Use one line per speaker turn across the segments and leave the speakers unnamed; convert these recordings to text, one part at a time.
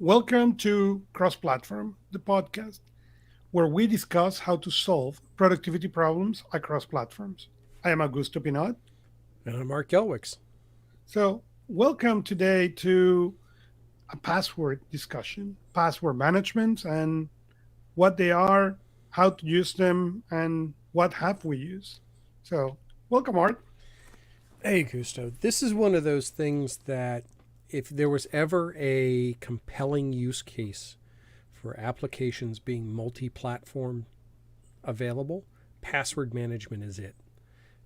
Welcome to Cross Platform, the podcast, where we discuss how to solve productivity problems across platforms. I am Augusto Pinaud.
And I'm Art Gelwicks.
So, welcome today to a password discussion, password management, and what they are, how to use them, and what have we used. So, welcome, Art.
Hey, Gusto. This is one of those things that if there was ever a compelling use case for applications being multi platform available, password management is it.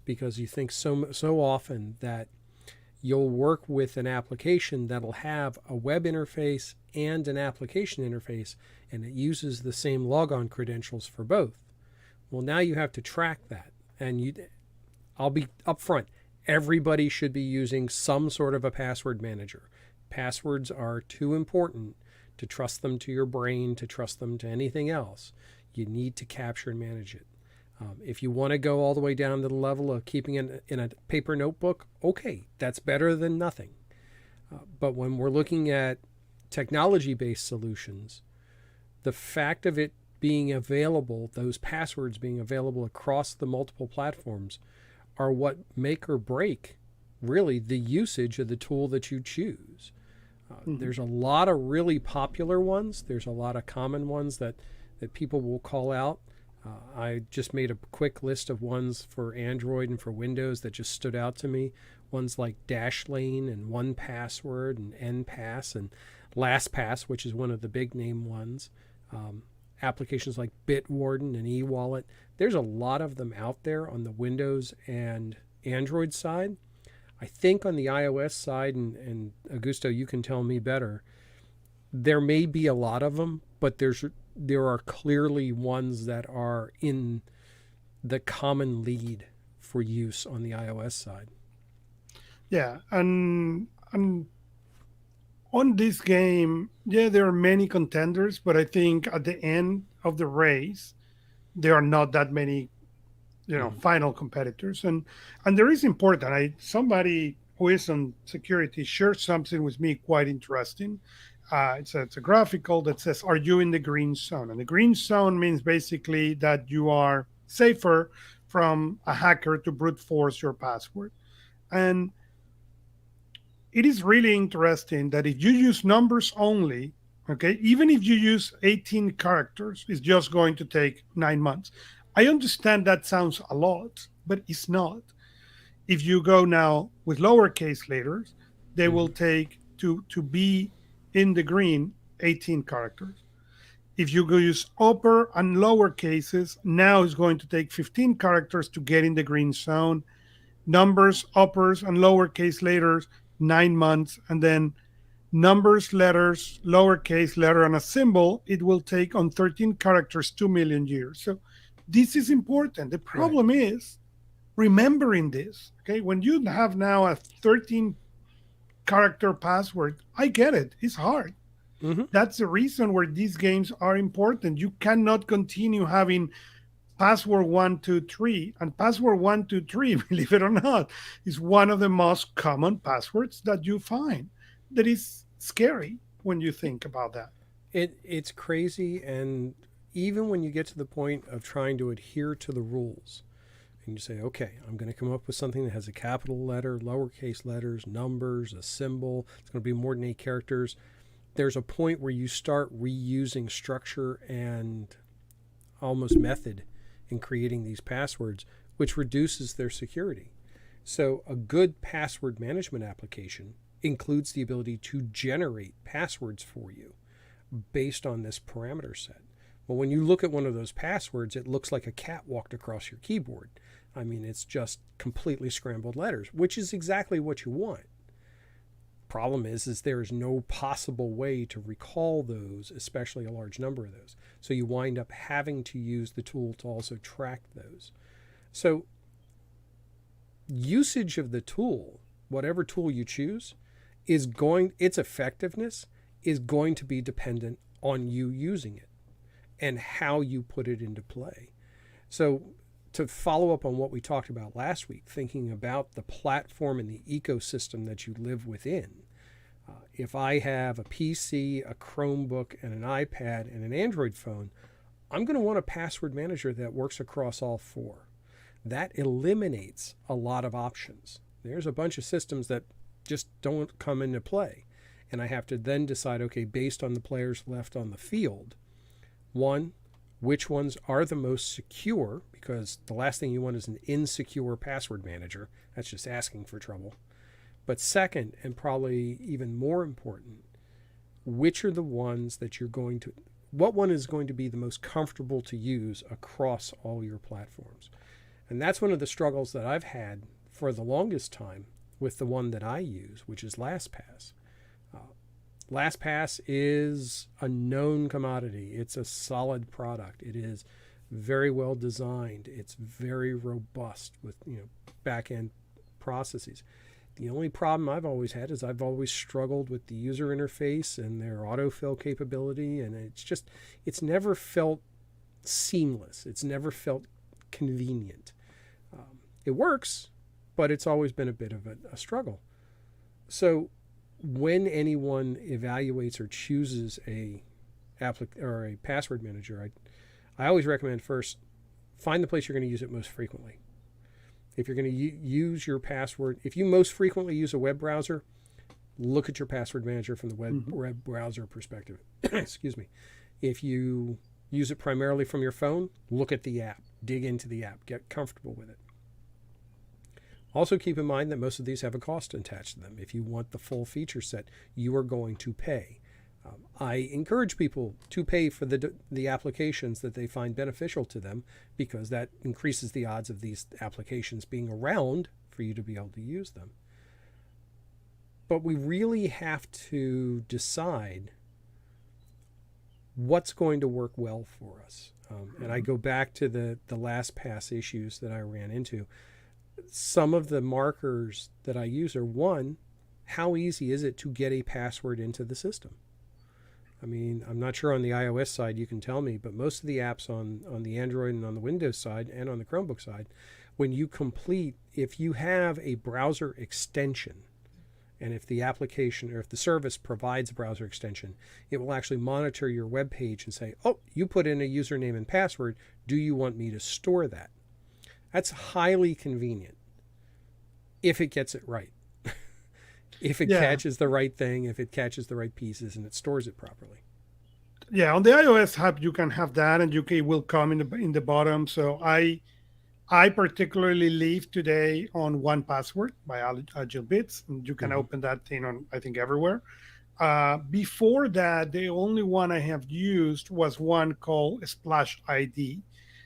Because you think so often that you'll work with an application that'll have a web interface and an application interface, and it uses the same logon credentials for both. Well, now you have to track that. I'll be upfront. Everybody should be using some sort of a password manager. Passwords are too important to trust them to your brain, to trust them to anything else. You need to capture and manage it. If you want to go all the way down to the level of keeping it in a paper notebook, okay, that's better than nothing. But when we're looking at technology-based solutions, the fact of it being available, those passwords being available across the multiple platforms, are what make or break really the usage of the tool that you choose.
Mhm.
There's a lot of really popular ones. There's a lot of common ones that people will call out. I just made a quick list of ones for Android and for Windows that just stood out to me. Ones like Dashlane and 1Password and NPass and LastPass, which is one of the big name ones. Applications like Bitwarden and eWallet. There's a lot of them out there on the Windows and Android side. I think on the iOS side, and Augusto, you can tell me better, there may be a lot of them, but there are clearly ones that are in the common lead for use on the iOS side.
Yeah, and on this game, yeah, there are many contenders, but I think at the end of the race, there are not that many,
Mm-hmm.
final competitors. And there is important. Somebody who is on security shared something with me quite interesting. It's a graphical that says, "Are you in the green zone?" And the green zone means basically that you are safer from a hacker to brute force your password. And it is really interesting that if you use numbers only, okay, even if you use 18 characters, it's just going to take 9 months. I understand that sounds a lot, but it's not. If you go now with lowercase letters, they will
Mm-hmm.
take to be in the green 18 characters. If you go use upper and lower cases, now it's going to take 15 characters to get in the green zone. Numbers, uppers, and lowercase letters, 9 months, and then numbers, letters, lowercase letter, and a symbol, it will take on 13 characters 2 million years. So this is important. The
Right.
problem is remembering this. Okay, when you have now a 13 character password, I get it. It's hard.
Mm-hmm.
That's the reason where these games are important. You cannot continue having password 123, and password 123, believe it or not, is one of the most common passwords that you find. That is scary when you think about that.
It's crazy, and even when you get to the point of trying to adhere to the rules, and you say, okay, I'm going to come up with something that has a capital letter, lowercase letters, numbers, a symbol. It's going to be more than 8 characters. There's a point where you start reusing structure and almost method in creating these passwords, which reduces their security. So, a good password management application includes the ability to generate passwords for you based on this parameter set. Well, when you look at one of those passwords, it looks like a cat walked across your keyboard. I mean, it's just completely scrambled letters, which is exactly what you want. Problem is there is no possible way to recall those, especially a large number of those. So you wind up having to use the tool to also track those. So usage of the tool, whatever tool you choose, its effectiveness is going to be dependent on you using it and how you put it into play. So to follow up on what we talked about last week, thinking about the platform and the ecosystem that you live within, If I have a PC, a Chromebook, and an iPad and an Android phone, I'm going to want a password manager that works across all four. That eliminates a lot of options. There's a bunch of systems that just don't come into play. And I have to then decide, okay, based on the players left on the field, one, which ones are the most secure, because the last thing you want is an insecure password manager. That's just asking for trouble. But second, and probably even more important, which are the ones that what one is going to be the most comfortable to use across all your platforms? And that's one of the struggles that I've had for the longest time with the one that I use, which is LastPass. LastPass is a known commodity. It's a solid product. It is very well designed. It's very robust with back-end processes. The only problem I've always had is I've always struggled with the user interface and their autofill capability, and it's never felt seamless. It's never felt convenient. It works, but it's always been a bit of a struggle. So when anyone evaluates or chooses a password manager, I always recommend first find the place you're going to use it most frequently. If you're going to use your password, if you most frequently use a web browser, look at your password manager from the web browser perspective. Excuse me. If you use it primarily from your phone, look at the app, dig into the app, get comfortable with it. Also keep in mind that most of these have a cost attached to them. If you want the full feature set, you are going to pay. I encourage people to pay for the applications that they find beneficial to them, because that increases the odds of these applications being around for you to be able to use them. But we really have to decide what's going to work well for us. And I go back to the LastPass issues that I ran into. Some of the markers that I use are, one, how easy is it to get a password into the system? I mean, I'm not sure on the iOS side you can tell me, but most of the apps on the Android and on the Windows side and on the Chromebook side, when you complete, if you have a browser extension, and if the application or if the service provides a browser extension, it will actually monitor your web page and say, oh, you put in a username and password. Do you want me to store that? That's highly convenient if it gets it right. If it catches the right thing, if it catches the right pieces, and it stores it properly.
Yeah, on the iOS app you can have that, and it will come in the bottom. So I particularly live today on 1Password by Art Gelwicks, and you can open that thing on, I think, everywhere. Before that, the only one I have used was one called Splash ID.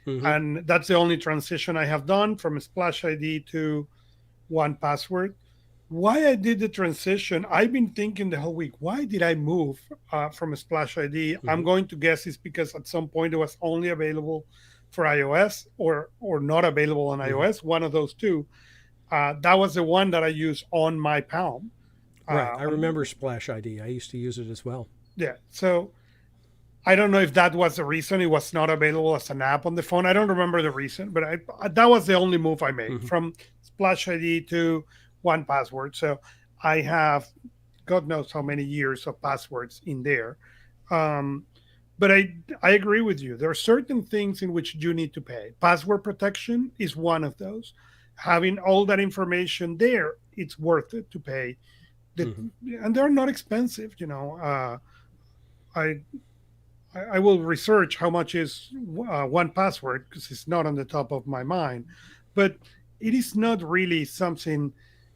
And that's the only transition I have done from Splash ID to 1Password. Why I did the transition, I've been thinking the whole week, why did I move from Splash ID? I'm going to guess it's because at some point it was only available for iOS or not available on iOS, one of those two. That was the one that I use on my Palm.
Right. I remember Splash ID. I used to use it as well.
Yeah. So I don't know if that was the reason it was not available as an app on the phone. I don't remember the reason, but that was the only move I made from Splash ID to 1Password. So I have God knows how many years of passwords in there. But I agree with you. There are certain things in which you need to pay. Password protection is one of those. Having all that information there, it's worth it to pay. And they're not expensive. I will research how much is 1Password, because it's not on the top of my mind. But it is not really something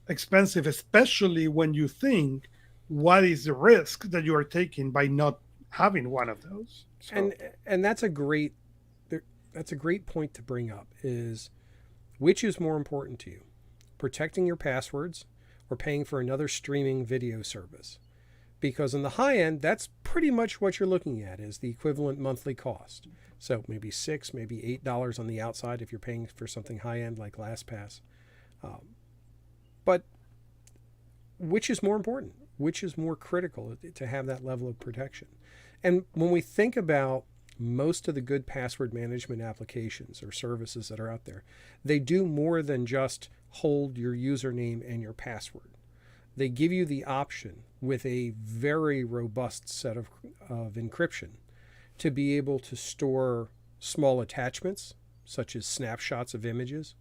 expensive, especially when you think what is the risk that you are taking by not having one of those.
So. And that's a great point to bring up, is which is more important to you, protecting your passwords or paying for another streaming video service? Because on the high end, that's pretty much what you're looking at, is the equivalent monthly cost. So maybe $6, maybe $8 on the outside if you're paying for something high end like LastPass. But which is more important? Which is more critical to have that level of protection? And when we think about most of the good password management applications or services that are out there, they do more than just hold your username and your password. They give you the option with a very robust set of encryption to be able to store small attachments, such as snapshots of images,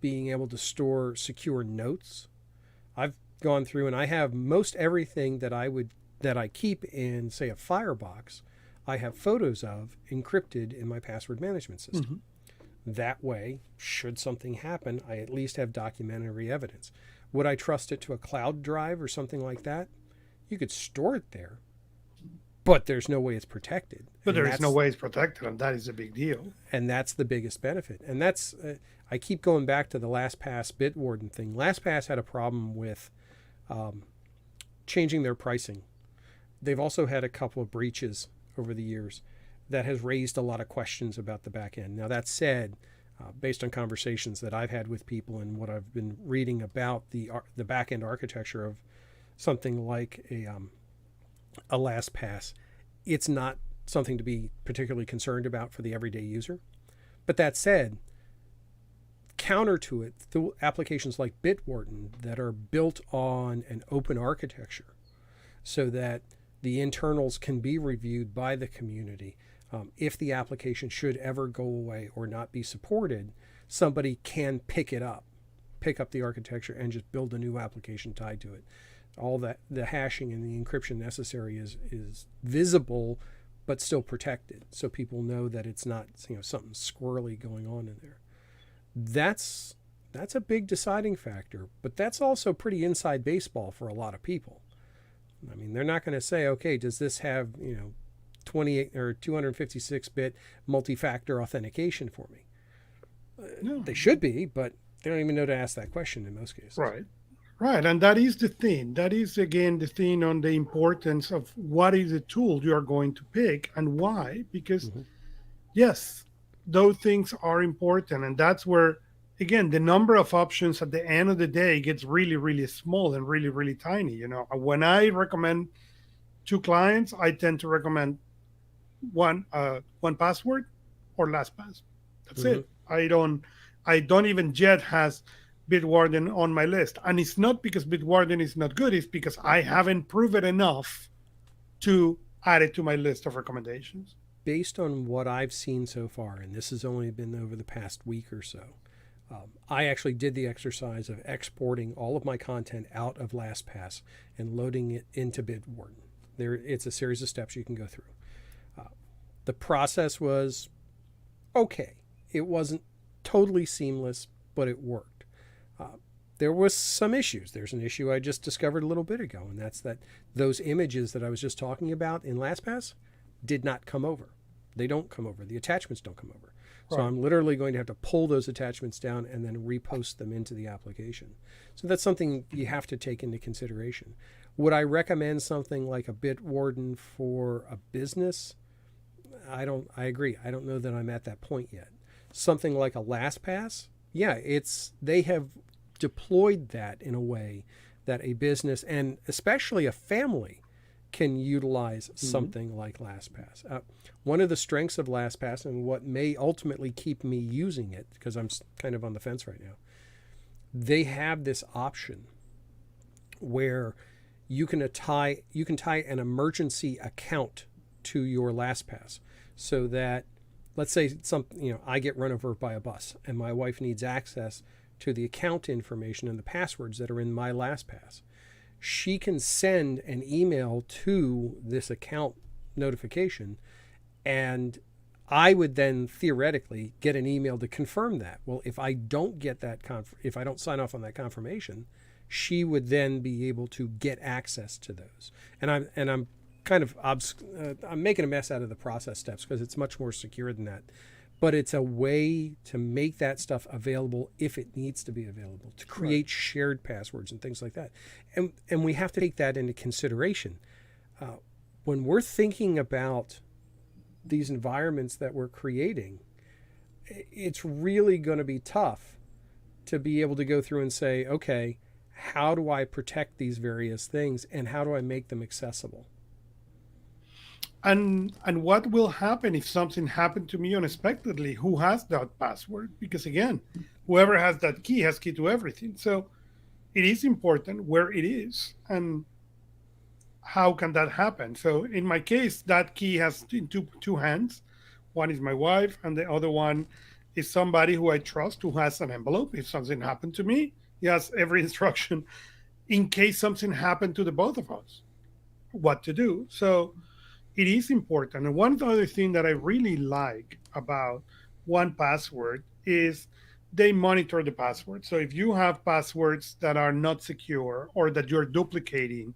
being able to store secure notes. I've gone through and I have most everything that I keep in, say, a Firebox. I have photos of encrypted in my password management system. That way, should something happen, I at least have documentary evidence. Would I trust it to a cloud drive or something like that? You could store it there, but there's no way it's protected.
But there is no way it's protected, and that is a big deal.
And that's the biggest benefit. And that's, I keep going back to the LastPass Bitwarden thing. LastPass had a problem with changing their pricing. They've also had a couple of breaches over the years that has raised a lot of questions about the back end. Now, that said, based on conversations that I've had with people and what I've been reading about the back end architecture of something like a LastPass, it's not something to be particularly concerned about for the everyday user. But that said, counter to it, the applications like Bitwarden that are built on an open architecture so that the internals can be reviewed by the community. If the application should ever go away or not be supported, somebody can pick up the architecture and just build a new application tied to it. All that the hashing and the encryption necessary is visible, but still protected, so people know that it's not something squirrely going on in there. That's a big deciding factor, but that's also pretty inside baseball for a lot of people. I mean, they're not going to say, okay, does this have 28 or 256-bit multi-factor authentication for me? No. They should be, but they don't even know to ask that question in most cases.
Right. And that is the thing. That is, again, the thing on the importance of what is the tool you are going to pick and why. Because, yes, those things are important. And that's where, again, the number of options at the end of the day gets really, really small and really, really tiny. When I recommend to clients, I tend to recommend one password or LastPass. That's it. I don't even yet has Bitwarden on my list. And it's not because Bitwarden is not good, it's because I haven't proven enough to add it to my list of recommendations.
Based on what I've seen so far, and this has only been over the past week or so, I actually did the exercise of exporting all of my content out of LastPass and loading it into Bitwarden. It's a series of steps you can go through. The process was okay. It wasn't totally seamless, but it worked. There was some issues. There's an issue I just discovered a little bit ago, and that's that those images that I was just talking about in LastPass did not come over. They don't come over. The attachments don't come over. So I'm literally going to have to pull those attachments down and then repost them into the application. So that's something you have to take into consideration. Would I recommend something like a Bitwarden for a business? I agree. I don't know that I'm at that point yet. Something like a LastPass, they have deployed that in a way that a business and especially a family can utilize something like LastPass. One of the strengths of LastPass and what may ultimately keep me using it, because I'm kind of on the fence right now, they have this option where you can tie an emergency account to your LastPass, so that, let's say I get run over by a bus and my wife needs access to the account information and the passwords that are in my LastPass. She can send an email to this account notification, and I would then theoretically get an email to confirm that. Well, if I don't get that, if I don't sign off on that confirmation, she would then be able to get access to those. And I'm kind of I'm making a mess out of the process steps because it's much more secure than that. But it's a way to make that stuff available if it needs to be available, to create shared passwords and things like that. And we have to take that into consideration. When we're thinking about these environments that we're creating, it's really going to be tough to be able to go through and say, okay, how do I protect these various things and how do I make them accessible?
And what will happen if something happened to me unexpectedly? Who has that password? Because again, whoever has that key has key to everything. So it is important where it is and how can that happen. So in my case, that key has two hands. One is my wife, and the other one is somebody who I trust who has an envelope. If something happened to me, he has every instruction in case something happened to the both of us, what to do. So it is important. And one other thing that I really like about one password is they monitor the password. So if you have passwords that are not secure or that you're duplicating,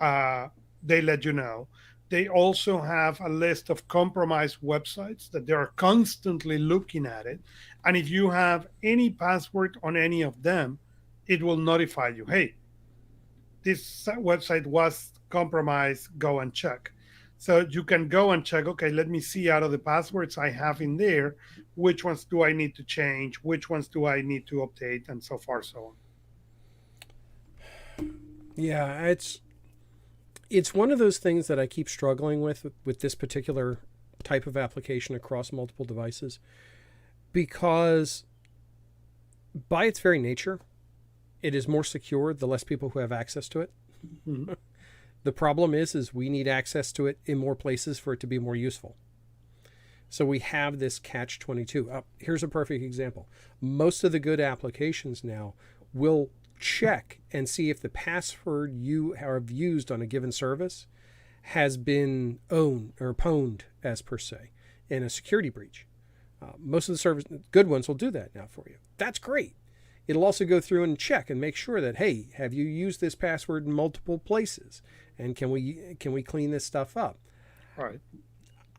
uh, they let you know. They also have a list of compromised websites that they are constantly looking at it. And if you have any password on any of them, it will notify you, hey, this website was compromised, go and check. So you can go and check, okay, let me see out of the passwords I have in there, which ones do I need to change, which ones do I need to update, and so far, so on.
Yeah, it's one of those things that I keep struggling with this particular type of application across multiple devices because by its very nature, it is more secure the less people who have access to it.
Mm-hmm.
The problem is we need access to it in more places for it to be more useful. So we have this catch 22. Here's a perfect example. Most of the good applications now will check and see if the password you have used on a given service has been owned or pwned, as per se, in a security breach. Most of the service good ones will do that now for you. That's great. It'll also go through and check and make sure that, hey, have you used this password in multiple places, and can we clean this stuff up?
All right.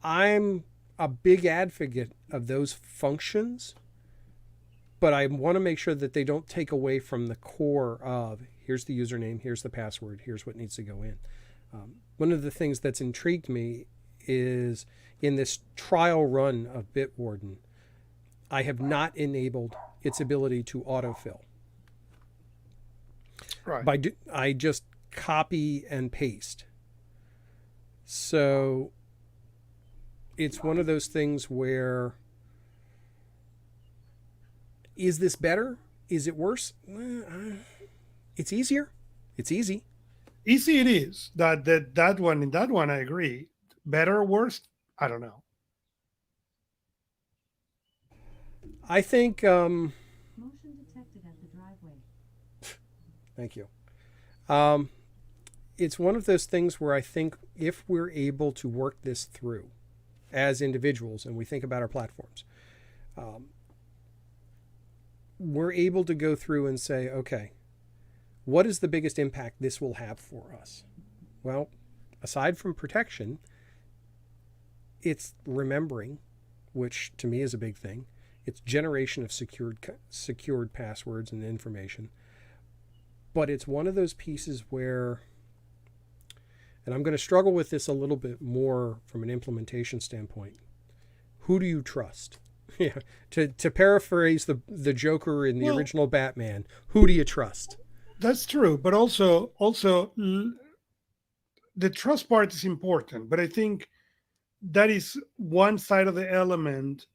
I'm a big advocate of those functions, but I want to make sure that they don't take away from the core of here's the username, here's the password, here's what needs to go in. One of the things that's intrigued me is in this trial run of Bitwarden, I have not enabled its ability to autofill.
Right.
I just copy and paste. So it's one of those things where is this better? Is it worse? It's easier. It's easy.
Easy it is. That one in that one I agree. Better or worse? I don't know.
I think. Motion detected at the driveway. Thank you. It's one of those things where I think if we're able to work this through as individuals and we think about our platforms, we're able to go through and say, okay, what is the biggest impact this will have for us? Well, aside from protection, it's remembering, which to me is a big thing. It's generation of secured passwords and information. But it's one of those pieces where, and I'm going to struggle with this a little bit more from an implementation standpoint. Who do you trust? Yeah. To paraphrase the Joker in the original Batman, who do you trust?
That's true, but also the trust part is important. But I think that is one side of the element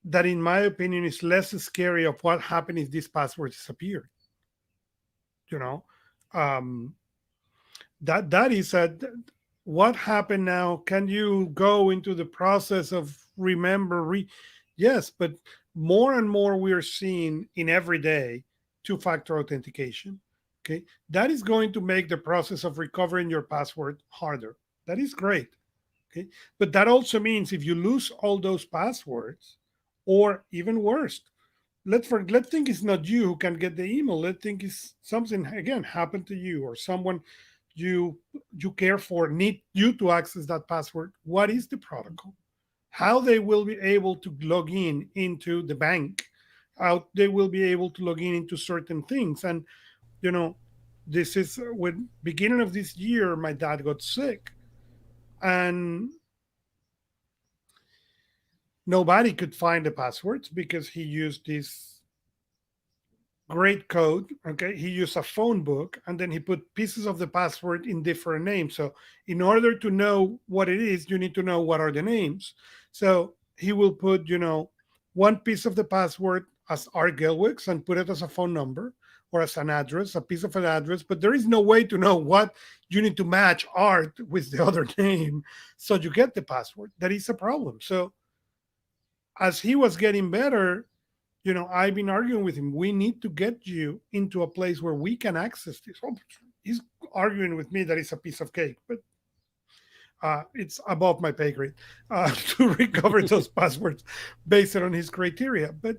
that, in my opinion, is less scary of what happened if this password disappeared. You know, um, that is what happened now. Can you go into the process of yes, but more and more we are seeing in everyday two-factor authentication. Okay, that is going to make the process of recovering your password harder. That is great. Okay, but that also means if you lose all those passwords, or even worse, let's think it's not you who can get the email. Let's think it's something again happened to you or someone you you care for need you to access that password. What is the protocol? How they will be able to log in into the bank? How they will be able to log in into certain things? And you know, this is when beginning of this year, my dad got sick, and nobody could find the passwords because he used this great code. Okay, he used a phone book and then he put pieces of the password in different names. So in order to know what it is, you need to know what are the names. So he will put one piece of the password as Art Gelwicks and put it as a phone number, or as an address, a piece of an address, but there is no way to know what you need to match Art with the other name. So you get the password. That is a problem. So as he was getting better, I've been arguing with him. We need to get you into a place where we can access this. Oh, he's arguing with me that it's a piece of cake, but it's above my pay grade to recover those passwords based on his criteria. But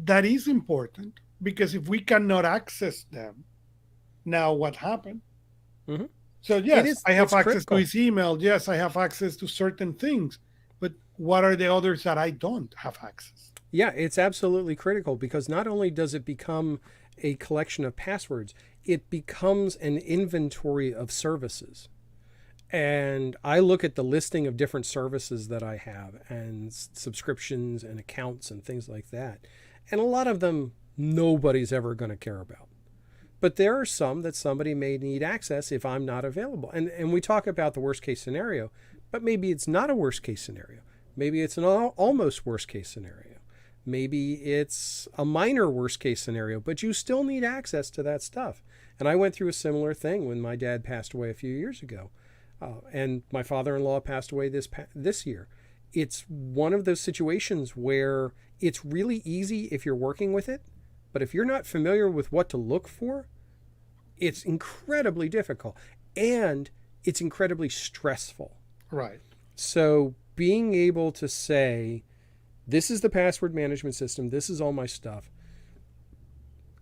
that is important because if we cannot access them, now what happened?
Mm-hmm.
So yes, I have
It's
access to
critical.
his email. Yes, I have access to certain things, but what are the others that I don't have access?
Yeah, it's absolutely critical because not only does it become a collection of passwords, it becomes an inventory of services. And I look at the listing of different services that I have and subscriptions and accounts and things like that. And a lot of them nobody's ever going to care about. But there are some that somebody may need access if I'm not available. And we talk about the worst case scenario, but maybe it's not a worst case scenario. Maybe it's an almost worst case scenario. Maybe it's a minor worst case scenario, but you still need access to that stuff. And I went through a similar thing when my dad passed away a few years ago. And my father-in-law passed away this year. It's one of those situations where it's really easy if you're working with it, but if you're not familiar with what to look for, it's incredibly difficult and it's incredibly stressful.
Right.
So being able to say, this is the password management system, this is all my stuff,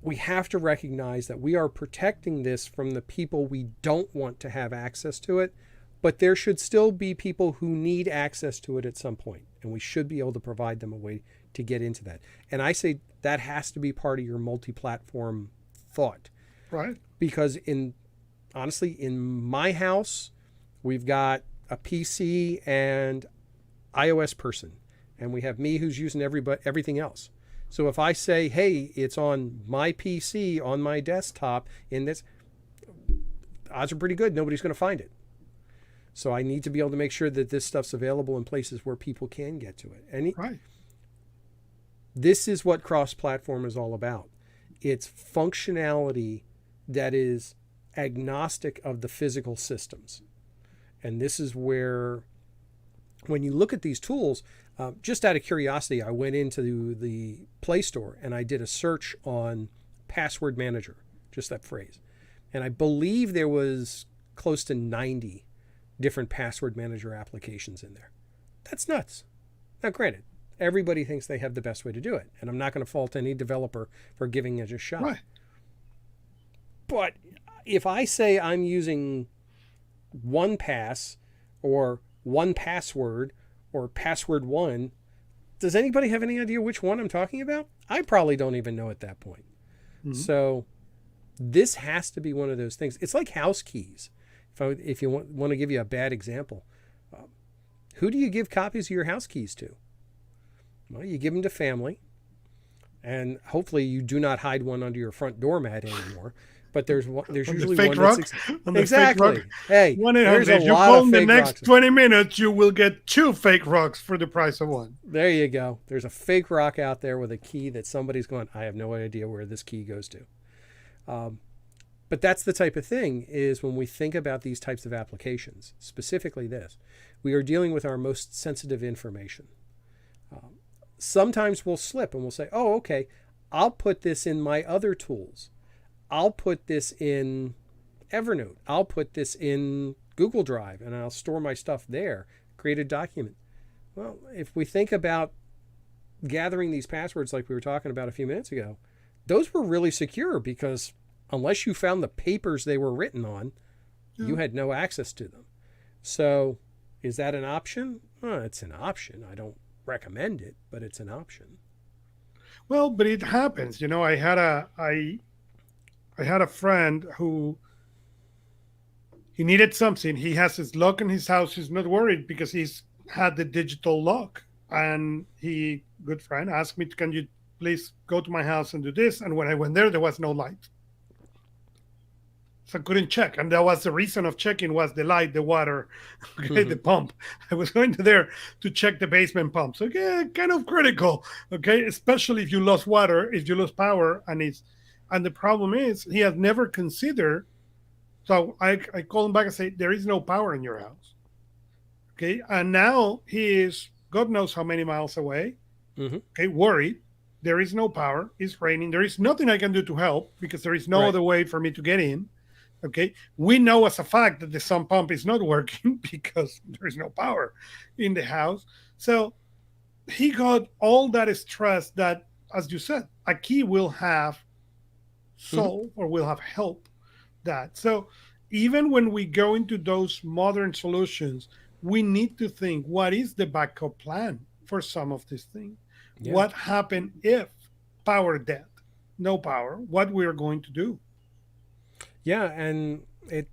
we have to recognize that we are protecting this from the people we don't want to have access to it, but there should still be people who need access to it at some point, and we should be able to provide them a way to get into that. And I say that has to be part of your multi-platform thought.
Right.
Because honestly, in my house, we've got a PC and iOS person, and we have me who's using everything else. So if I say, hey, it's on my PC, on my desktop, in this, odds are pretty good nobody's going to find it. So I need to be able to make sure that this stuff's available in places where people can get to it. And
right.
This is what cross-platform is all about. It's functionality that is agnostic of the physical systems. And this is where, when you look at these tools, just out of curiosity, I went into the Play Store and I did a search on password manager, just that phrase. And I believe there was close to 90 different password manager applications in there. That's nuts. Now, granted, everybody thinks they have the best way to do it. And I'm not going to fault any developer for giving it a shot.
Right.
But if I say I'm using OnePass or OnePassword or Password One, does anybody have any idea which one I'm talking about? I probably don't even know at that point. Mm-hmm. So this has to be one of those things. It's like house keys. If you want to give you a bad example, who do you give copies of your house keys to? Well, you give them to family, and hopefully you do not hide one under your front doormat anymore. But there's usually
fake
one
rock?
that's exactly. Hey, there's a
you
lot
call
of
in the
fake
next
rocks.
20 minutes, you will get 2 fake rocks for the price of 1.
There you go. There's a fake rock out there with a key that somebody's going, I have no idea where this key goes to. But that's the type of thing is when we think about these types of applications, specifically this, we are dealing with our most sensitive information. Sometimes we'll slip and we'll say, oh, okay, I'll put this in my other tools. I'll put this in Evernote. I'll put this in Google Drive and I'll store my stuff there, create a document. Well, if we think about gathering these passwords like we were talking about a few minutes ago, those were really secure because unless you found the papers they were written on, you had no access to them. So is that an option? Well, it's an option. I don't recommend it, but it's an option.
Well, but it happens. I had a friend who he needed something. He has his lock in his house. He's not worried because he's had the digital lock. And good friend, asked me, can you please go to my house and do this? And when I went there was no light. So I couldn't check. And that was the reason of checking was the light, the water, okay, the pump. I was going to there to check the basement pump. So, yeah, kind of critical, okay, especially if you lost water, if you lose power, and it's And the problem is he has never considered. So I call him back and say, there is no power in your house. Okay. And now he is God knows how many miles away.
Mm-hmm.
Okay. Worried. There is no power. It's raining. There is nothing I can do to help because there is no
Right.
other way for me to get in. Okay. We know as a fact that the sump pump is not working because there is no power in the house. So he got all that stress that, as you said, a key will have
Mm-hmm.
solve or will have help that. So even when we go into those modern solutions, we need to think what is the backup plan for some of these things?
Yeah.
What happened if power dead, no power, what we are going to do?
Yeah. And it,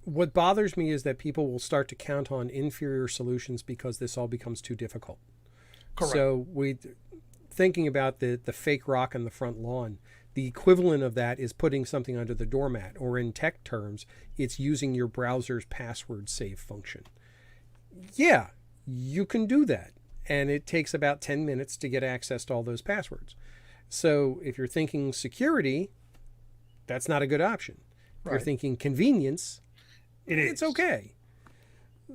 what bothers me is that people will start to count on inferior solutions because this all becomes too difficult.
Correct.
So we, thinking about the fake rock on the front lawn, the equivalent of that is putting something under the doormat, or in tech terms, it's using your browser's password save function. Yeah, you can do that. And it takes about 10 minutes to get access to all those passwords. So if you're thinking security, that's not a good option. If you're
Right.
thinking convenience,
It
it's
is.
okay.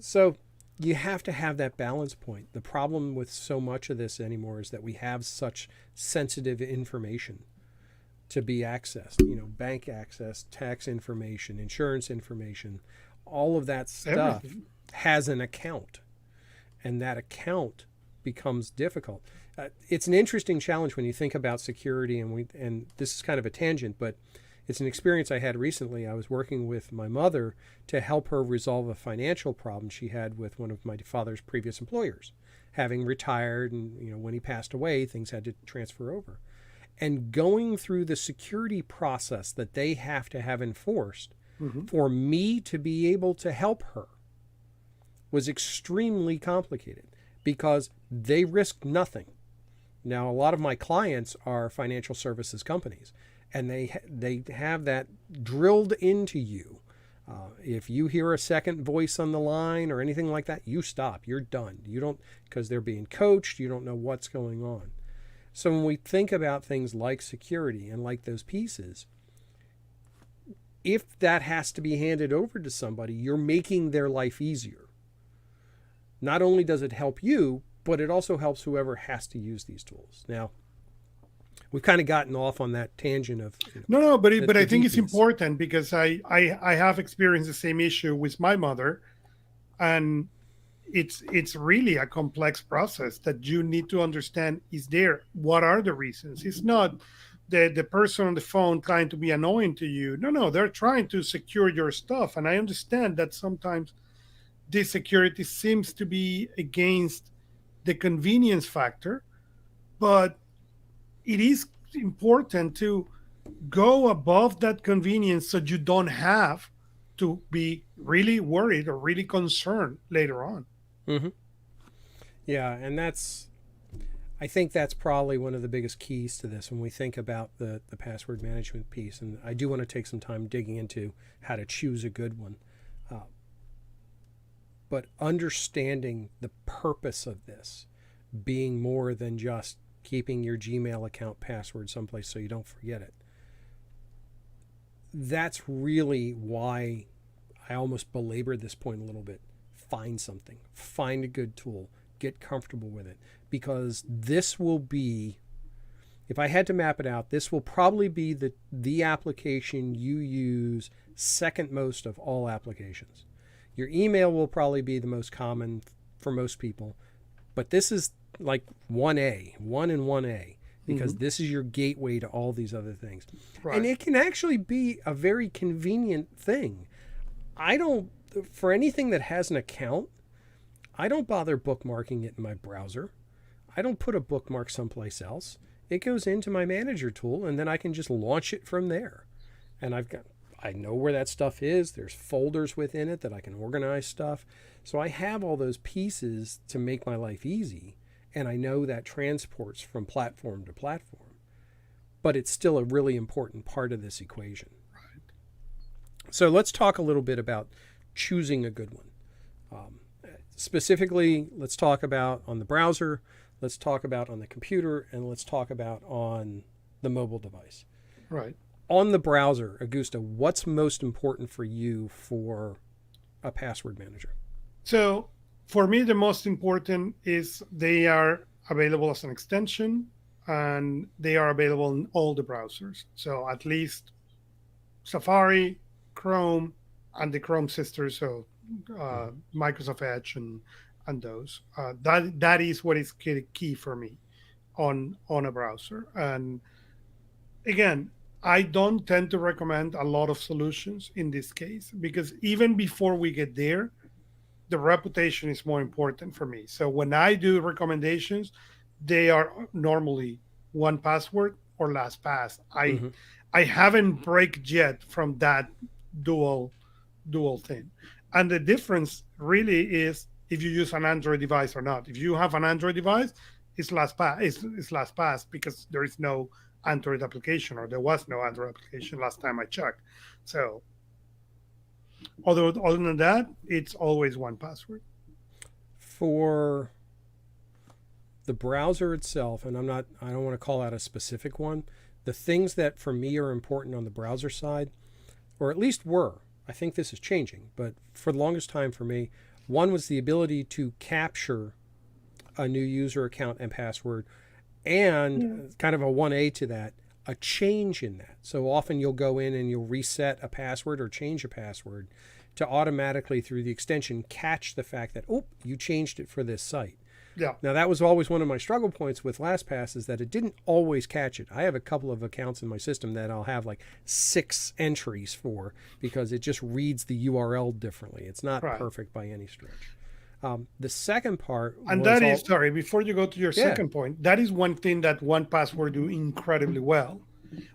So you have to have that balance point. The problem with so much of this anymore is that we have such sensitive information to be accessed. You know, bank access, tax information, insurance information, all of that stuff
Everything.
has an account, and that account becomes difficult. It's an interesting challenge when you think about security, and this is kind of a tangent, but it's an experience I had recently. I was working with my mother to help her resolve a financial problem she had with one of my father's previous employers, having retired, and when he passed away, things had to transfer over. And going through the security process that they have to have enforced
Mm-hmm.
for me to be able to help her was extremely complicated because they risk nothing. Now, a lot of my clients are financial services companies, and they have that drilled into you. If you hear a second voice on the line or anything like that, you stop. You're done. You don't, because they're being coached. You don't know what's going on. So when we think about things like security and like those pieces, if that has to be handed over to somebody, you're making their life easier. Not only does it help you, but it also helps whoever has to use these tools. Now, we've kind of gotten off on that tangent of
No, no, but
the
I think it's
deepness.
important because I have experienced the same issue with my mother, and it's really a complex process that you need to understand is there. What are the reasons? It's not the person on the phone trying to be annoying to you. No, no, they're trying to secure your stuff. And I understand that sometimes this security seems to be against the convenience factor, but it is important to go above that convenience so you don't have to be really worried or really concerned later on.
Mm-hmm. Yeah, and I think that's probably one of the biggest keys to this when we think about the password management piece. And I do want to take some time digging into how to choose a good one. Uh, but understanding the purpose of this being more than just keeping your Gmail account password someplace so you don't forget it. That's really why I almost belabored this point a little bit. Find something, find a good tool, get comfortable with it, because this will be, if I had to map it out, this will probably be the application you use second most of all applications. Your email will probably be the most common for most people, but this is like 1A, 1 and 1A, because
Mm-hmm.
this is your gateway to all these other things. And
Right.
it can actually be a very convenient thing. I don't, for anything that has an account, I don't bother bookmarking it in my browser. I don't put a bookmark someplace else. It goes into my manager tool, and then I can just launch it from there. And I know where that stuff is. There's folders within it that I can organize stuff. So I have all those pieces to make my life easy. And I know that transports from platform to platform. But it's still a really important part of this equation. So let's talk a little bit about choosing a good one. Um, Specifically, let's talk about on the browser, let's talk about on the computer, and let's talk about on the mobile device.
Right.
On the browser, Augusto, what's most important for you for a password manager?
So for me, the most important is they are available as an extension and they are available in all the browsers. So at least Safari, Chrome, and the Chrome sisters, so Microsoft Edge and those. That is what is key for me on a browser. And again, I don't tend to recommend a lot of solutions in this case because even before we get there, the reputation is more important for me. So when I do recommendations, they are normally one password or LastPass. I
Mm-hmm.
I haven't break yet from that dual dual thing. And the difference really is if you use an Android device or not. If you have an Android device, it's LastPass because there is no Android application or there was no Android application last time I checked. So other than that, it's always one password.
For the browser itself, and I don't want to call out a specific one, the things that for me are important on the browser side, or at least were, I think this is changing, but for the longest time for me, one was the ability to capture a new user account and password, and kind of a 1A to that, a change in that. So often you'll go in and you'll reset a password or change a password to automatically, through the extension, catch the fact that, oh, you changed it for this site.
Yeah.
Now, that was always one of my struggle points with LastPass, is that it didn't always catch it. I have a couple of accounts in my system that I'll have like 6 entries because it just reads the URL differently. It's not
Right.
perfect by any stretch. The second part
And
was
that is, sorry, before you go to your
yeah,
second point, that is one thing that one password do incredibly well.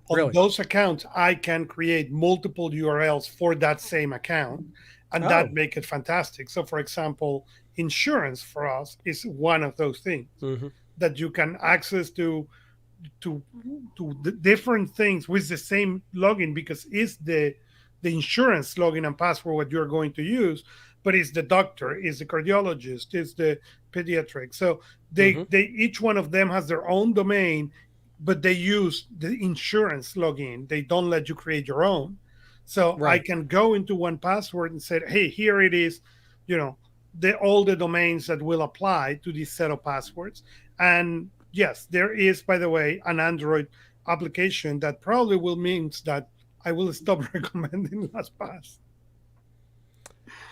On
really.
those accounts, I can create multiple URLs for that same account, and that
Oh,
make it fantastic. So, for example, insurance for us is one of those things
mm-hmm.
that you can access to the different things with the same login because it's the insurance login and password what you're going to use, but it's the doctor, it's the cardiologist, it's the pediatric. So
Mm-hmm.
they each one of them has their own domain, but they use the insurance login. They don't let you create your own. So I
Right.
can go into one password and say, hey, here it is, you know, all the domains that will apply to this set of passwords. And yes, there is, by the way, an Android application that probably will means that I will stop recommending LastPass.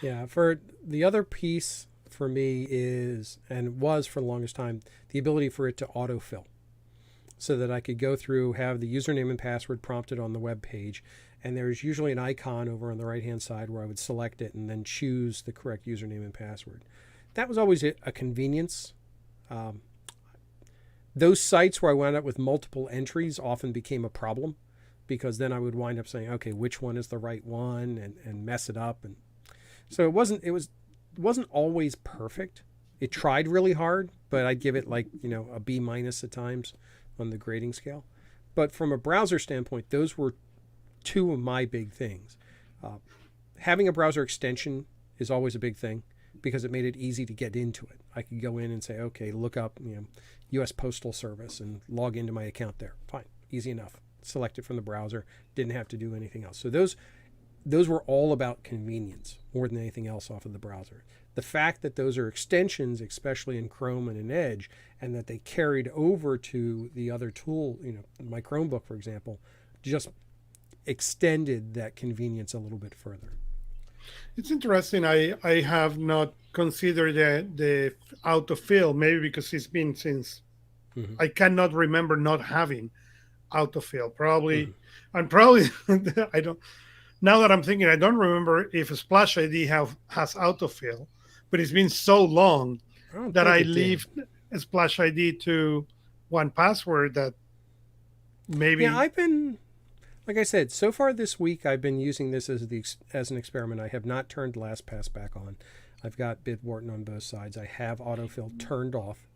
Yeah. For the other piece for me is, and was for the longest time, the ability for it to autofill, so that I could go through, have the username and password prompted on the web page, and there's usually an icon over on the right hand side where I would select it and then choose the correct username and password. That was always a convenience. Um, those sites where I wound up with multiple entries often became a problem, because then I would wind up saying, okay, which one is the right one, and mess it up. And so it wasn't always perfect. It tried really hard, but I'd give it like, a B minus at times on the grading scale. But from a browser standpoint, those were two of my big things. Uh, Having a browser extension is always a big thing because it made it easy to get into it. I could go in and say, okay, look up, U.S. Postal Service and log into my account there. Fine, easy enough. Select it from the browser. Didn't have to do anything else. So those were all about convenience more than anything else off of the browser. The fact that those are extensions, especially in Chrome and in Edge, and that they carried over to the other tool, my Chromebook, for example, just extended that convenience a little bit further.
It's interesting. I have not considered the autofill, maybe because it's been since
Mm-hmm.
I cannot remember not having autofill.
Mm-hmm.
Probably, and probably I don't. Now that I'm thinking, I don't remember if Splash ID has autofill, but it's been so long
I don't
that
think
I
it did.
leave Splash ID to one password that
Yeah,
maybe
I've been, like I said, so far this week I've been using this as an experiment. I have not turned LastPass back on. I've got Bitwarden on both sides. I have autofill turned off.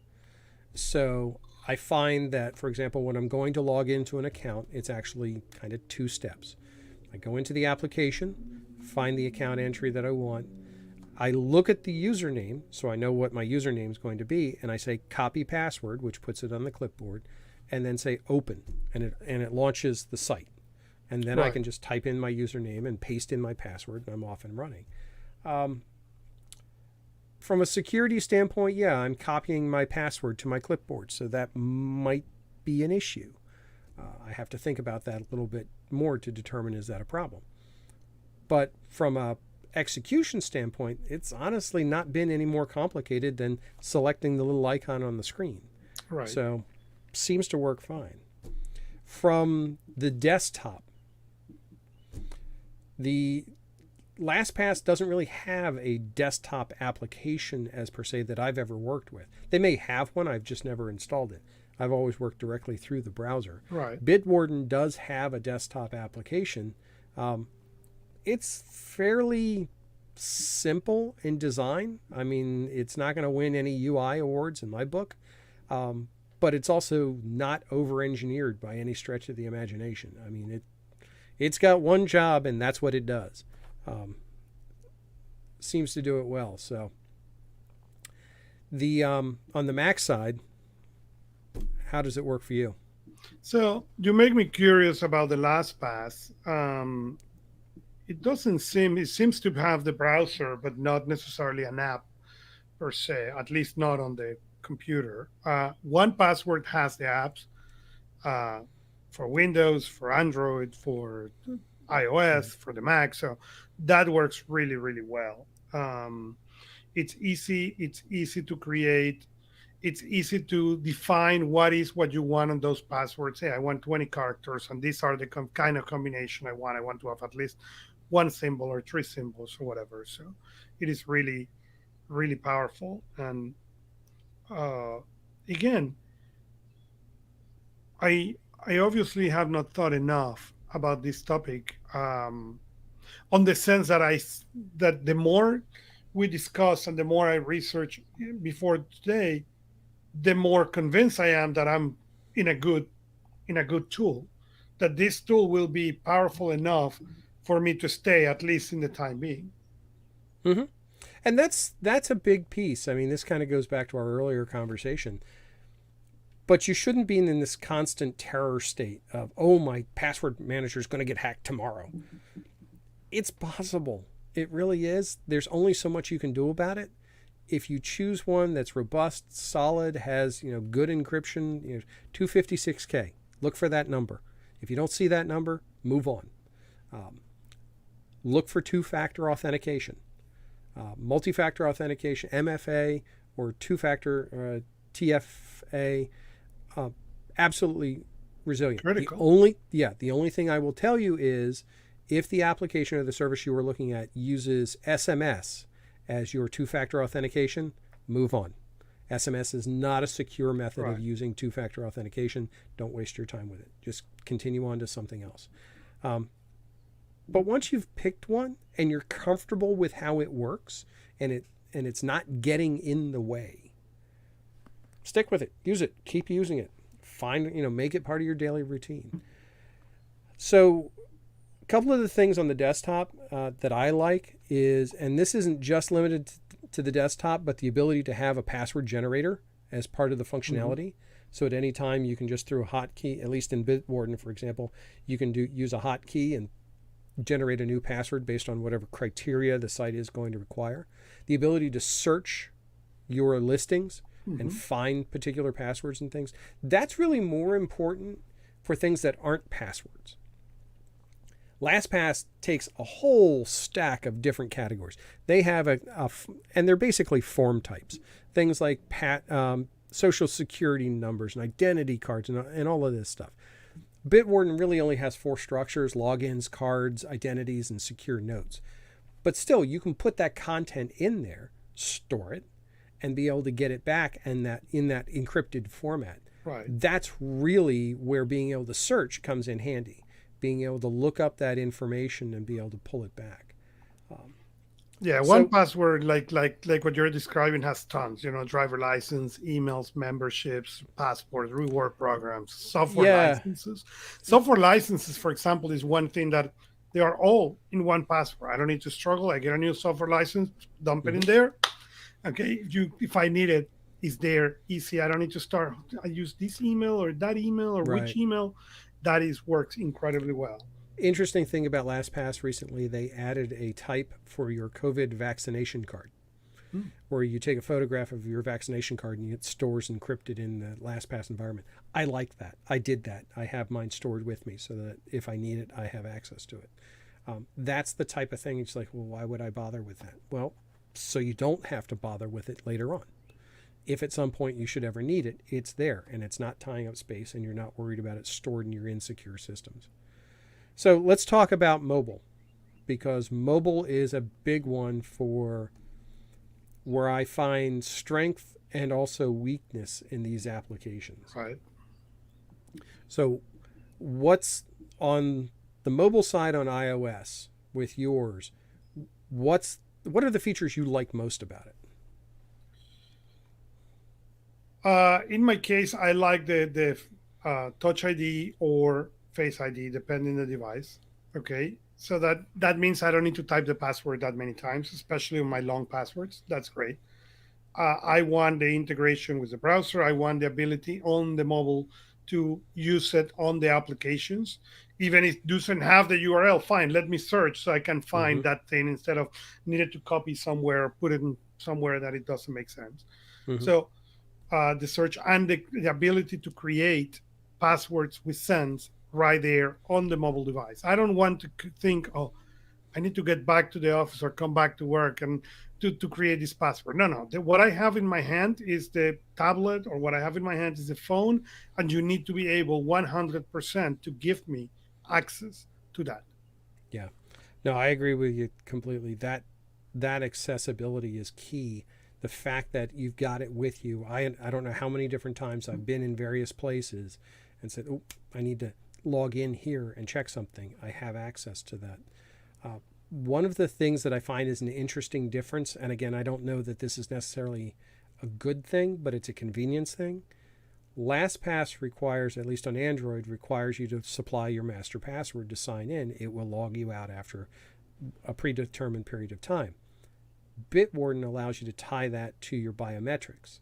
So I find that, for example, when I'm going to log into an account, it's actually kind of 2 steps. I go into the application, find the account entry that I want. I look at the username, so I know what my username is going to be, and I say copy password, which puts it on the clipboard. and then say open, and it launches the site. And then I
Right.
can just type in my username and paste in my password, and I'm off and running. Um, from a security standpoint, yeah, I'm copying my password to my clipboard, so that might be an issue. I have to think about that a little bit more to determine, is that a problem. But from a execution standpoint, it's honestly not been any more complicated than selecting the little icon on the screen.
Right.
So seems to work fine. From the desktop, the LastPass doesn't really have a desktop application as per se that I've ever worked with. They may have one, I've just never installed it. I've always worked directly through the browser.
Right.
Bitwarden does have a desktop application. It's fairly simple in design. I mean, it's not going to win any UI awards in my book, but it's also not over-engineered by any stretch of the imagination. I mean, it's got one job, and that's what it does. Seems to do it well. So the on the Mac side, how does it work for you?
So you make me curious about the LastPass. It doesn't seem, it seems to have the browser, but not necessarily an app per se, at least not on the computer. One Password has the apps uh, for Windows, for Android, for iOS, for the Mac. So that works really, really well. It's easy. It's easy to create. It's easy to define what you want on those passwords. Hey, I want 20 characters, and these are the kind of combination I want. I want to have at least one symbol or three symbols or whatever. So it is really, really powerful. And uh, again, I I obviously have not thought enough about this topic, on the sense that that the more we discuss and the more I research before today, the more convinced I am that I'm in a good in a good tool, that this tool will be powerful enough for me to stay at least in the time being.
Mm-hmm. And that's a big piece. I mean, this kind of goes back to our earlier conversation. But you shouldn't be in this constant terror state of, oh, my password manager is going to get hacked tomorrow. It's possible. It really is. There's only so much you can do about it. If you choose one that's robust, solid, has good encryption, 256K, look for that number. If you don't see that number, move on. Look for two-factor authentication, multi-factor authentication, MFA, or two-factor TFA. Absolutely resilient.
Critical.
The only thing I will tell you is, if the application or the service you were looking at uses SMS as your two-factor authentication, move on. SMS is not a secure method
Right.
of using two-factor authentication. Don't waste your time with it. Just continue on to something else. But once you've picked one and you're comfortable with how it works, and it's not getting in the way, stick with it. Use it. Keep using it. Make it part of your daily routine. So a couple of the things on the desktop that I like is, and this isn't just limited to the desktop, but the ability to have a password generator as part of the functionality. So at any time you can just through a hotkey, at least in Bitwarden, for example, you can use a hotkey and generate a new password based on whatever criteria the site is going to require. The ability to search your listings and find particular passwords and things. That's really more important for things that aren't passwords. LastPass takes a whole stack of different categories. They have and they're basically form types. Things like social security numbers and identity cards and all of this stuff. Bitwarden really only has 4 structures: logins, cards, identities, and secure notes. But still, you can put that content in there, store it, and be able to get it back in that encrypted format.
Right.
That's really where being able to search comes in handy. Being able to look up that information and be able to pull it back.
Yeah,
So
one password like what you're describing has tons. Driver license, emails, memberships, passports, reward programs, software
yeah,
licenses. Software licenses, for example, is one thing that they are all in one password. I don't need to struggle. I get a new software license, dump it in there. Okay, if I need it, is there easy. I don't need to start. I use this email or that email or which
Right.
email. That is works incredibly well.
Interesting thing about LastPass recently, they added a type for your COVID vaccination card,
Hmm.
where you take a photograph of your vaccination card and it stores encrypted in the LastPass environment. I like that. I did that. I have mine stored with me so that if I need it, I have access to it. That's the type of thing. It's like, well, why would I bother with that? Well, so you don't have to bother with it later on. If at some point you should ever need it, it's there and it's not tying up space and you're not worried about it stored in your insecure systems. So let's talk about mobile, because mobile is a big one for where I find strength and also weakness in these applications.
Right.
So, what's on the mobile side on iOS with yours? What are the features you like most about it?
In my case, I like the Touch ID or Face ID, depending on the device. Okay, so that means I don't need to type the password that many times, especially on my long passwords. That's great. I want the integration with the browser. I want the ability on the mobile to use it on the applications. Even if it doesn't have the URL, fine, let me search so I can
Mm-hmm.
find that thing instead of needed to copy somewhere or put it in somewhere that it doesn't make sense.
Mm-hmm.
So the search and the ability to create passwords with sense right there on the mobile device. I don't want to think, oh, I need to get back to the office or come back to work and to create this password. No, no. What I have in my hand is the tablet, or what I have in my hand is the phone, and you need to be able 100% to give me access to that.
Yeah. No, I agree with you completely. That accessibility is key. The fact that you've got it with you. I don't know how many different times I've been in various places and said, "Oh, I need to log in here and check something." I have access to that. One of the things that I find is an interesting difference, and again, I don't know that this is necessarily a good thing, but it's a convenience thing. LastPass requires, at least on Android, requires you to supply your master password to sign in. It will log you out after a predetermined period of time. Bitwarden allows you to tie that to your biometrics.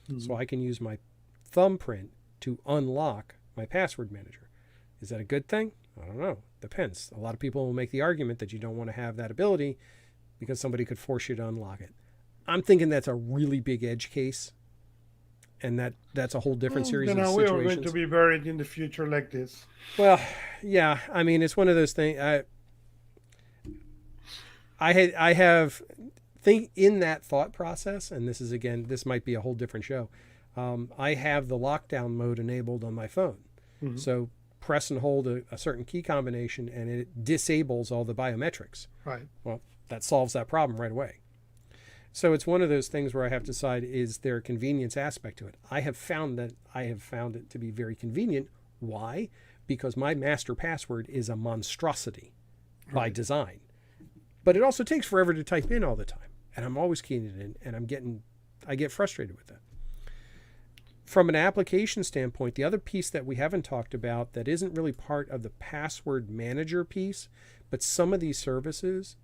Mm-hmm.
So I can use my thumbprint to unlock my password manager. Is that a good thing? I don't know. Depends. A lot of people will make the argument that you don't want to have that ability because somebody could force you to unlock it. I'm thinking that's a really big edge case, and that's a whole different
Well,
series of
we are going to
situations.
be buried in the future like this.
Well, yeah, I mean, it's one of those things. I have think in that thought process, and this is again, this might be a whole different show. I have the lockdown mode enabled on my phone,
Mm-hmm.
so press and hold a certain key combination, and it disables all the biometrics.
Right.
Well, that solves that problem right away. So it's one of those things where I have to decide, is there a convenience aspect to it? I have found it to be very convenient. Why? Because my master password is a monstrosity by
Right.
design. But it also takes forever to type in all the time. And I'm always keying it in, and I get frustrated with that. From an application standpoint, the other piece that we haven't talked about that isn't really part of the password manager piece, but some of these services,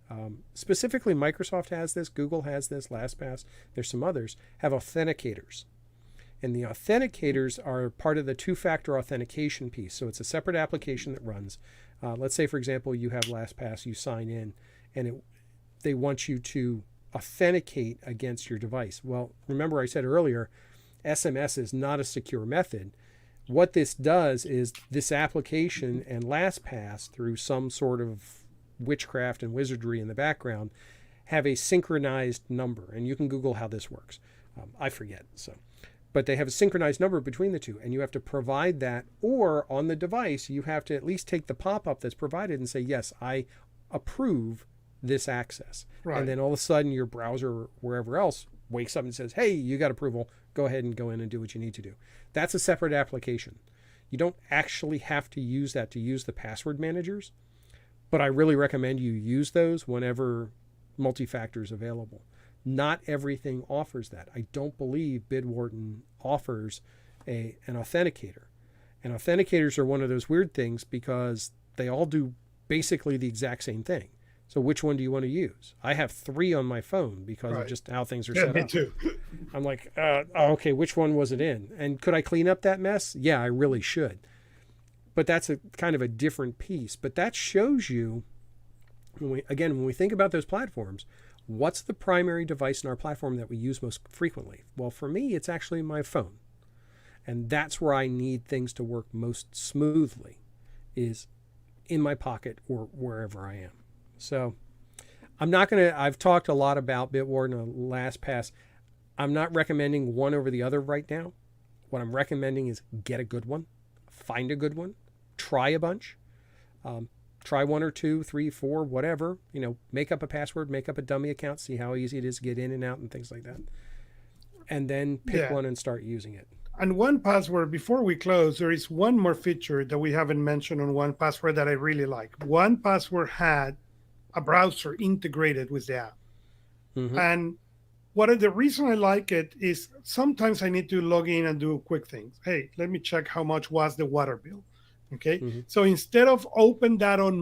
specifically Microsoft has this, Google has this, LastPass, there's some others, have authenticators. And the authenticators are part of the two-factor authentication piece. So it's a separate application that runs. Let's say, for example, you have LastPass, you sign in, and they want you to authenticate against your device. Well, remember I said earlier, SMS is not a secure method. What this does is this application and LastPass, through some sort of witchcraft and wizardry in the background, have a synchronized number. And you can Google how this works. I forget. But they have a synchronized number between the two, and you have to provide that. Or on the device, you have to at least take the pop-up that's provided and say, yes, I approve this access.
Right.
And then all of a sudden your browser or wherever else wakes up and says, hey, you got approval. Go ahead and go in and do what you need to do. That's a separate application. You don't actually have to use that to use the password managers, but I really recommend you use those whenever multi-factor is available. Not everything offers that. I don't believe Bitwarden offers an authenticator. And authenticators are one of those weird things because they all do basically the exact same thing. So which one do you want to use? I have three on my phone because of
Right.
just how things are
Yeah,
set
me
up.
too.
I'm like, okay, which one was it in? And could I clean up that mess? Yeah, I really should. But that's a kind of a different piece. But that shows you, when we think about those platforms, what's the primary device in our platform that we use most frequently? Well, for me, it's actually my phone. And that's where I need things to work most smoothly, is in my pocket or wherever I am. So I'm not going to, I've talked a lot about Bitwarden and LastPass. I'm not recommending one over the other right now. What I'm recommending is get a good one, find a good one, try a bunch, try one or two, three, four, whatever. Make up a password, make up a dummy account, see how easy it is to get in and out and things like that. And then pick
Yeah.
one and start using it.
And one password, before we close, there is one more feature that we haven't mentioned on one password that I really like. One password had a browser integrated with the app.
Mm-hmm.
And the reason I like it is sometimes I need to log in and do quick things. Hey, let me check how much was the water bill. Okay.
Mm-hmm.
So instead of open that on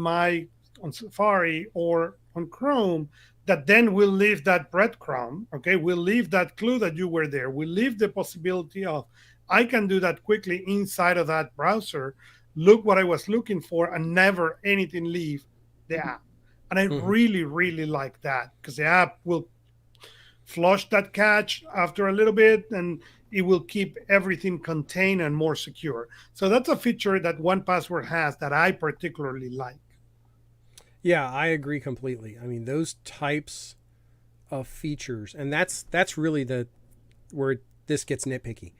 Safari or on Chrome, that then will leave that breadcrumb. Okay. We'll leave that clue that you were there. We'll leave the possibility of I can do that quickly inside of that browser, look what I was looking for, and never anything leave the app. And I
Mm-hmm.
really, really like that because the app will flush that cache after a little bit and it will keep everything contained and more secure. So that's a feature that one password has that I particularly like.
Yeah, I agree completely. I mean, those types of features, and that's really the where this gets nitpicky.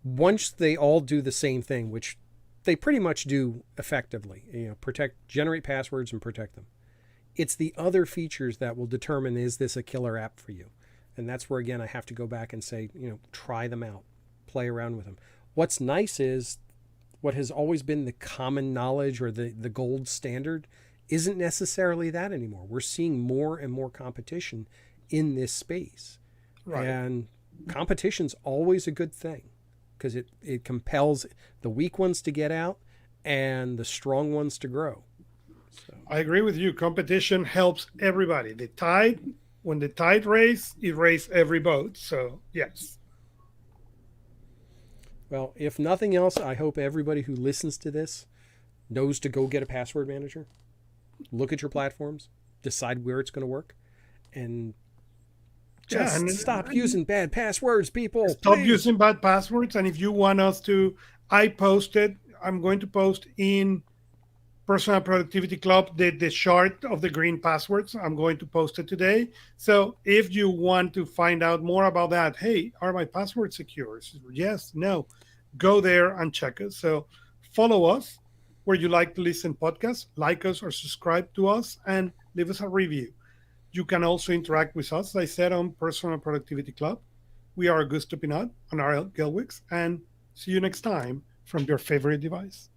Once they all do the same thing, which they pretty much do effectively, generate passwords and protect them. It's the other features that will determine, is this a killer app for you? And that's where, again, I have to go back and say, try them out, play around with them. What's nice is what has always been the common knowledge or the gold standard isn't necessarily that anymore. We're seeing more and more competition in this space.
Right.
And competition's always a good thing because it compels the weak ones to get out and the strong ones to grow. So
I agree with you. Competition helps everybody. When the tide race, it races every boat. So yes.
well, if nothing else, I hope everybody who listens to this knows to go get a password manager, look at your platforms, decide where it's going to work, and
Yeah,
just stop using bad passwords, people,
stop
please.
using bad passwords. And if you want us to, I'm going to post in Personal Productivity Club, the chart of the green passwords. I'm going to post it today. So if you want to find out more about that, hey, are my passwords secure? Yes, no. Go there and check it. So follow us where you like to listen podcasts, like us or subscribe to us and leave us a review. You can also interact with us, as I said, on Personal Productivity Club. We are Augusto Pinaud and Art Gelwicks, and see you next time from your favorite device.